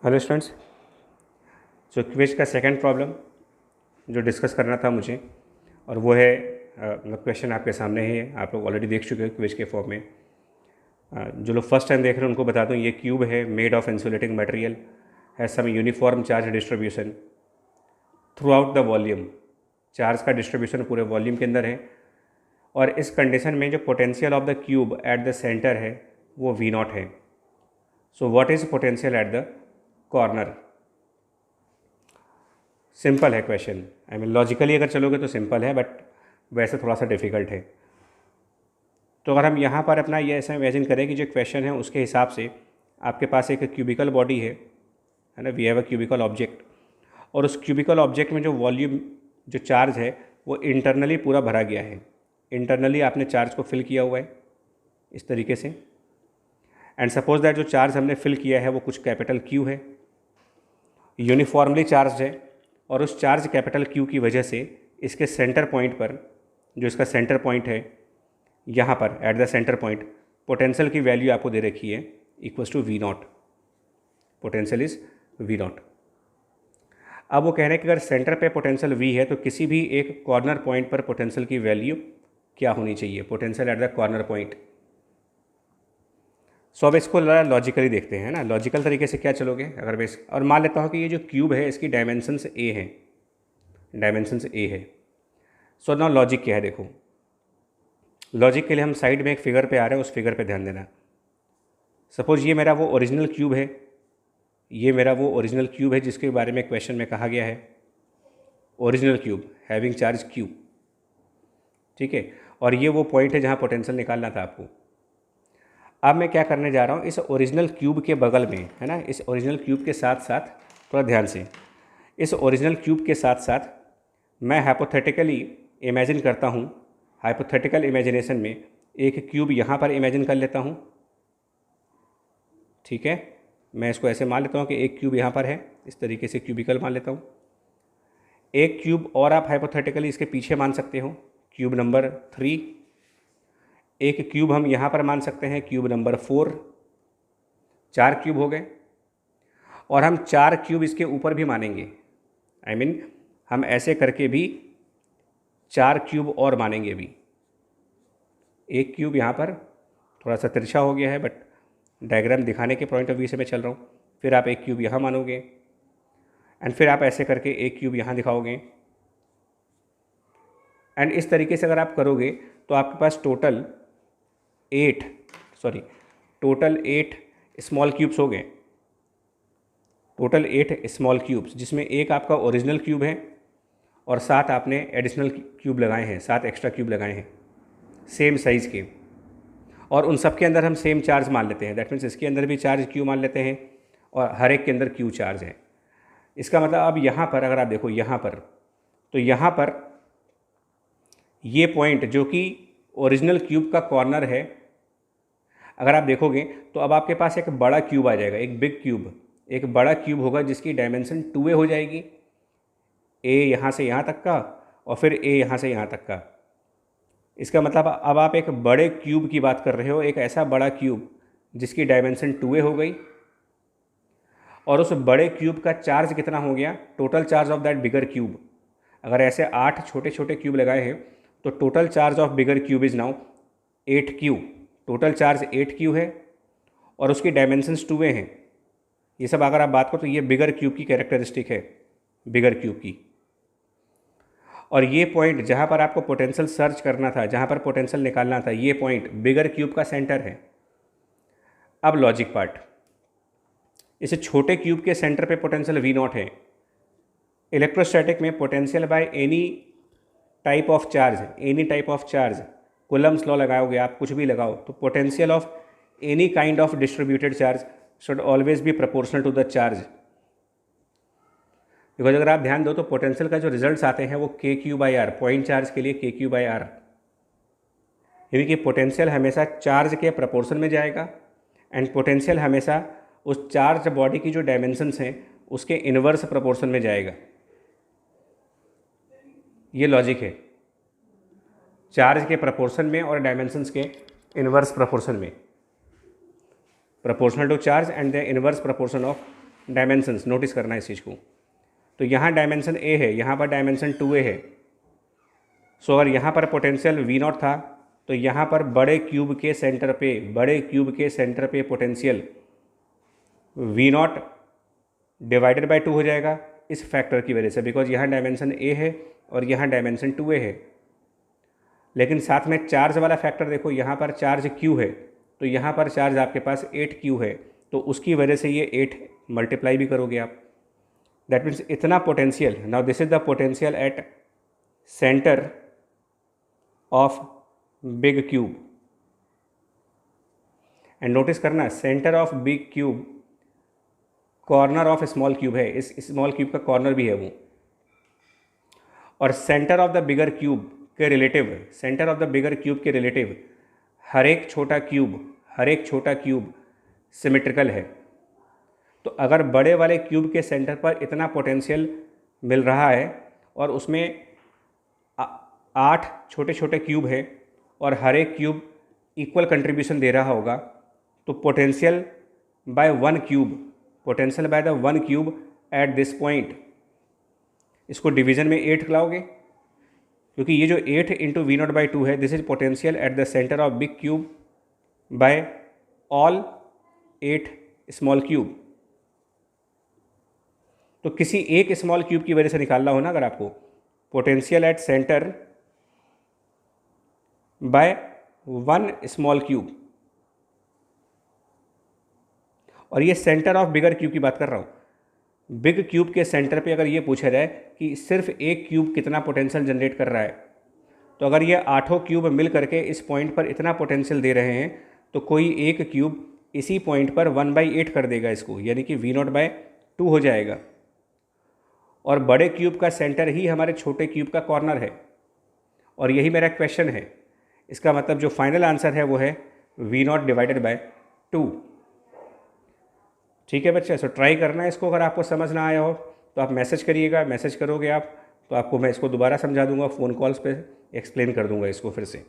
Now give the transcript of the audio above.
Hello students. जो quiz का second problem जो डिस्कस करना था मुझे, और वो है मतलब क्वेश्चन आपके सामने ही है, आप लोग ऑलरेडी देख चुके हो क्विज के फॉर्म में। जो लोग फर्स्ट टाइम देख रहे हैं उनको बता दूं, ये क्यूब है made of insulating material, has some uniform charge distribution throughout the volume. Charge का डिस्ट्रीब्यूशन पूरे वॉल्यूम के अंदर है, और इस कंडीशन में जो potential of the cube at the centre है वो वी नॉट है। So what is potential at the corner? Simple है क्वेश्चन, आई मीन लॉजिकली अगर चलोगे तो सिंपल है, बट वैसे थोड़ा सा डिफ़िकल्ट है। तो अगर हम यहाँ पर अपना ये ऐसा इमेजिन करें कि जो क्वेश्चन है उसके हिसाब से आपके पास एक क्यूबिकल बॉडी है ना, we have a cubical object, और उस क्यूबिकल ऑब्जेक्ट में जो वॉल्यूम जो चार्ज है वो इंटरनली पूरा भरा गया है। इंटरनली आपने चार्ज को फिल किया हुआ है इस तरीके से, एंड सपोज दैट जो चार्ज हमने फिल किया है वो कुछ कैपिटल क्यू है, यूनिफॉर्मली चार्ज है, और उस चार्ज कैपिटल क्यू की वजह से इसके सेंटर पॉइंट पर, जो इसका सेंटर पॉइंट है यहाँ पर at the centre point, potential की वैल्यू आपको दे रखी है equals to V naught. Potential is V naught. अब वो कह रहे हैं कि अगर सेंटर पे पोटेंशियल वी है तो किसी भी एक कॉर्नर पॉइंट पर पोटेंशियल की वैल्यू क्या होनी चाहिए, potential at the corner point. So अब इसको लॉजिकली देखते हैं ना, लॉजिकल तरीके से क्या चलोगे। अगर मैं और मान लेता हूँ कि ये जो क्यूब है इसकी डायमेंशंस ए हैं, डायमेंशंस ए है। सो नाउ लॉजिक क्या है, देखो लॉजिक के लिए हम साइड में एक फिगर पे आ रहे हैं, उस फिगर पे ध्यान देना। सपोज ये मेरा वो ओरिजिनल क्यूब है, ये मेरा वो ओरिजिनल क्यूब है जिसके बारे में क्वेश्चन में कहा गया है, original cube having charge Q, ठीक है। और ये वो पॉइंट है जहाँ पोटेंशियल निकालना था आपको। अब मैं क्या करने जा रहा हूँ, इस ओरिजिनल क्यूब के बगल में है ना, इस ओरिजिनल क्यूब के साथ साथ, थोड़ा ध्यान से, इस ओरिजिनल क्यूब के साथ साथ मैं हाइपोथेटिकली इमेजिन करता हूँ, हाइपोथेटिकल इमेजिनेशन में एक क्यूब यहाँ पर इमेजिन कर लेता हूँ, ठीक है। मैं इसको ऐसे मान लेता हूँ कि एक क्यूब यहाँ पर है, इस तरीके से क्यूबिकल मान लेता हूँ। एक क्यूब और आप हाइपोथेटिकली इसके पीछे मान सकते हो, क्यूब नंबर 3। एक क्यूब हम यहाँ पर मान सकते हैं, क्यूब नंबर 4। 4 क्यूब हो गए, और हम 4 क्यूब इसके ऊपर भी मानेंगे। आई मीन हम ऐसे करके भी 4 क्यूब और मानेंगे भी। एक क्यूब यहाँ पर थोड़ा सा तिरछा हो गया है, बट डायग्राम दिखाने के पॉइंट ऑफ व्यू से मैं चल रहा हूँ। फिर आप एक क्यूब यहाँ मानोगे, एंड फिर आप ऐसे करके एक क्यूब यहाँ दिखाओगे, एंड इस तरीके से अगर आप करोगे तो आपके पास टोटल 8 स्मॉल क्यूब्स हो गए, टोटल 8 स्मॉल क्यूब्स, जिसमें एक आपका ओरिजिनल क्यूब है और 7 आपने एडिशनल क्यूब लगाए हैं, 7 एक्स्ट्रा क्यूब लगाए हैं सेम साइज़ के, और उन सब के अंदर हम सेम चार्ज मान लेते हैं। दैट मीन्स इसके अंदर भी चार्ज क्यू मान लेते हैं, और हर एक के अंदर क्यू चार्ज है। इसका मतलब अब यहाँ पर अगर आप देखो, यहाँ पर तो यहाँ पर ये पॉइंट जो कि ओरिजिनल क्यूब का कॉर्नर है, अगर आप देखोगे तो अब आपके पास एक बड़ा क्यूब आ जाएगा, एक बिग क्यूब, एक बड़ा क्यूब होगा जिसकी डायमेंशन 2a हो जाएगी, a यहाँ से यहाँ तक का, और फिर a यहाँ से यहाँ तक का। इसका मतलब अब आप एक बड़े क्यूब की बात कर रहे हो, एक ऐसा बड़ा क्यूब जिसकी डायमेंशन 2a हो गई, और उस बड़े क्यूब का चार्ज कितना हो गया, total charge of that bigger cube. अगर ऐसे 8 छोटे छोटे क्यूब लगाए हैं तो total charge of bigger cube is now 8q। Total charge 8q है, और उसकी डायमेंशंस 2a हैं। ये सब अगर आप बात करो तो ये बिगर क्यूब की कैरेक्टरिस्टिक है, बिगर क्यूब की। और ये पॉइंट जहाँ पर आपको पोटेंशियल सर्च करना था, जहाँ पर पोटेंशियल निकालना था, ये पॉइंट बिगर क्यूब का सेंटर है। अब लॉजिक पार्ट, इस छोटे क्यूब के सेंटर पे पोटेंशियल वी नॉट है। इलेक्ट्रोस्टैटिक में potential by any type of charge, any type of charge, Coulomb's law लगाओगे आप, कुछ भी लगाओ, तो potential of any kind of distributed charge should always be proportional to the charge. Because अगर आप ध्यान दो तो पोटेंशियल का जो रिजल्ट्स आते हैं वो KQ/R, पॉइंट चार्ज के लिए KQ/R, यानी कि पोटेंशियल हमेशा चार्ज के प्रपोर्शन में जाएगा, एंड पोटेंशियल हमेशा उस चार्ज बॉडी की जो डायमेंशंस हैं उसके इन्वर्स प्रपोर्शन में जाएगा। ये लॉजिक है, चार्ज के प्रपोर्शन में और डायमेंशंस के इन्वर्स प्रपोर्शन में, proportional to charge and the inverse proportion of dimensions notice करना है इस चीज़ को। तो यहाँ डायमेंशन ए है, यहाँ पर डायमेंशन 2a है। सो अगर यहाँ पर पोटेंशियल V0 था तो यहाँ पर बड़े क्यूब के सेंटर पे पोटेंशियल V0 डिवाइडेड बाय 2 हो जाएगा इस फैक्टर की वजह से, बिकॉज यहाँ डायमेंशन a है और यहाँ डायमेंशन 2a है। लेकिन साथ में चार्ज वाला फैक्टर देखो, यहाँ पर चार्ज q है तो यहाँ पर चार्ज आपके पास 8q है, तो उसकी वजह से ये 8 मल्टीप्लाई भी करोगे आप। दैट मीन्स इतना potential. Now this is the potential at centre of big cube. And notice करना, centre of big cube corner of small cube है, इस स्मॉल क्यूब का कॉर्नर भी है वो। और centre of the bigger cube के रिलेटिव हर एक छोटा क्यूब सिमेट्रिकल है। तो अगर बड़े वाले क्यूब के सेंटर पर इतना पोटेंशियल मिल रहा है और उसमें 8 छोटे छोटे क्यूब है और हर एक क्यूब इक्वल कंट्रीब्यूशन दे रहा होगा, तो potential by the one cube at this point, इसको डिवीजन में 8 लाओगे, क्योंकि ये जो 8 इंटू V0/2 है, this is potential at the centre of big cube by all 8 small cube. तो किसी एक स्मॉल क्यूब की वजह से निकालना हो ना अगर आपको, potential at centre by 1 small cube, और ये सेंटर ऑफ बिगर क्यूब की बात कर रहा हूँ। बिग क्यूब के सेंटर पे अगर ये पूछा जाए कि सिर्फ एक क्यूब कितना पोटेंशियल जनरेट कर रहा है, तो अगर ये 8 क्यूब मिल करके इस पॉइंट पर इतना पोटेंशियल दे रहे हैं, तो कोई एक क्यूब इसी पॉइंट पर 1/8 कर देगा इसको, यानी कि V0/2 हो जाएगा। और बड़े क्यूब का सेंटर ही हमारे छोटे क्यूब का कॉर्नर है, और यही मेरा क्वेश्चन है। इसका मतलब जो फाइनल आंसर है वो है V0/2। ठीक है बच्चे, सो ट्राई करना है इसको। अगर आपको समझ ना आया हो तो आप मैसेज करिएगा, मैसेज करोगे आप तो आपको मैं इसको दोबारा समझा दूंगा, फ़ोन कॉल्स पे एक्सप्लेन कर दूंगा इसको फिर से।